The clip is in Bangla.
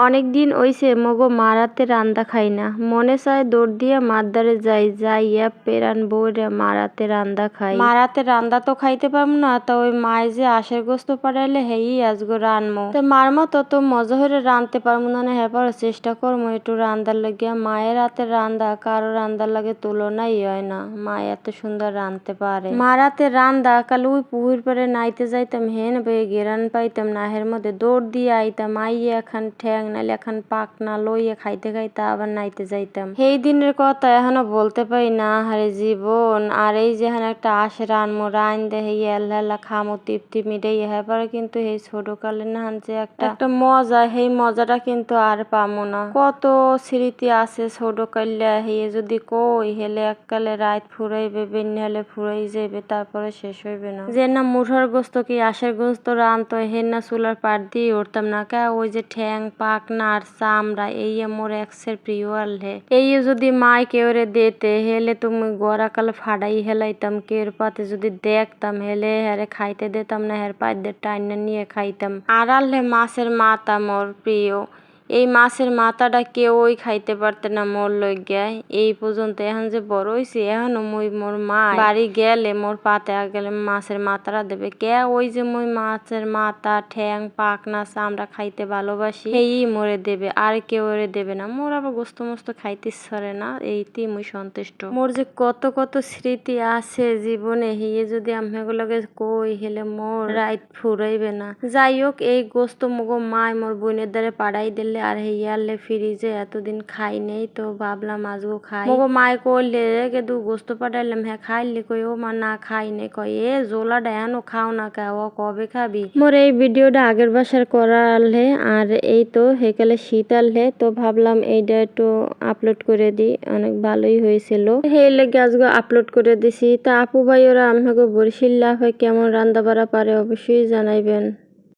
অনেক দিন হইছে মগো মারাতে রান্দা খাই না। মনে চায় দৌড় দিয়া মারদারে যাইয়া পেরান বইরে মারাতে রান্দা খাই। মারাতে রান্দা তো খাইতে পারবো না, তো ওই মায় যে আশের গোস্ত পাঠাইলে হেই আজগো রানমো। তো মারমো তত মজা হয়ে রানতে পারবো না, হেবার চেষ্টা করবো একটু রান্দার লাগিয়া। মায়ের হাতের রান্দা কারো রান্দার লাগে তুলনাই হয় না। মা এত সুন্দর রানতে পারে। মারাতে রান্দা কাল ওই পুকুর পারে নাইতে যাইতাম, হেন বয়ে গেরান পাইতাম না, হের মধ্যে দৌড় দিয়ে আইতাম, আইয়া এখন ঠ্যাং নাইলে এখন পাকনা লইয়া খাইতে খাইতে আবার নাইতে যাইতাম। সেই দিনের কথা এখনো বলতে পারি না, হারে জীবন। আর এই যে এখন একটা আসে রানমো, রান দেখে এল্লা খামো তৃপ্তি মিটাই, হেবার কিন্তু এই ছোট কালে না যে একটা মজা, সেই মজাটা কিন্তু আর পামো না। কত স্মৃতি আছে ছোট কাল্লা, হেয়ে যদি কই হেলে এককালে রাত ফুরাইবে, বেন্যা হলে ফুরাই যাইবে, তারপরে শেষ হইবে না। যে না মুঠার গোস্ত কি আশের গোস্ত রানতো, হেন না চুলার পাট দিয়ে উঠতাম না কা। ওই যে ঠ্যাং পাকনা আর চামড়া, এই মোর এক্সের প্রিয় আলহে। এই যদি মাই কেউরে দিতে হেলে তুমি গড়াকাল ফাড়াই হেলাইতাম, কেউর পাতে যদি দেখতাম হেলে হেরে খাইতে দিতাম না, হের পাইদের টাইনা নিয়ে খাইতাম। আর আলহে মাছের মাথা মোর প্রিয়। এই মাছের মাথাটা কেউই খাইতে পারতে না মোর লইগা এই পর্যন্ত। এখন যে বড় হইছি এখনো মুই মোর মা বাড়ি গেলে মোর পাতে গেলে মাছের মাথাটা দেবে কে। ওই যে মুই মাছের মাথা ঠ্যাং পাকনা চামড়া খাইতে ভালোবাসি, এই মোরে দেবে, আর কেউ ওরে দেবে না। মোর আবার গোস্ত মোস্ত খাইতে ইচ্ছরে না, এইতেই মুই সন্তুষ্ট। মোর যে কত কত স্মৃতি আছে জীবনে, হিয়ে যদি আমাগুলোকে কই হেলে মোর রাইত ফুরাইবে না। যাই হোক, এই গোস্ত মগো মায় মোর বোনের দ্বারে পাড়াই দিলে, আর হেয়ালে ফ্রিজে এতদিন খাই নেই, তো ভাবলাম আজও খাই। মগো মায় কইলে কেদু গোস্ত পাঠাইলাম, হ্যাঁ খাইলে? কই ও মা না খাই নে। কয় এ জোলাটা এনো খাও না কা, ও কবে খাবি? মোর এই ভিডিওটা আগের বাসার করা আলহে, আর এই তো হেকালে শীত আলহে, তো ভাবলাম এইটা একটু আপলোড করে দিই, অনেক ভালোই হয়েছিল। সেই লেগে আজকে আপলোড করে দিছি। তা আপু ভাই ওরা আমাকে বরিশাল লাফে কেমন রান্না বাড়া পারে অবশ্যই জানাইবেন।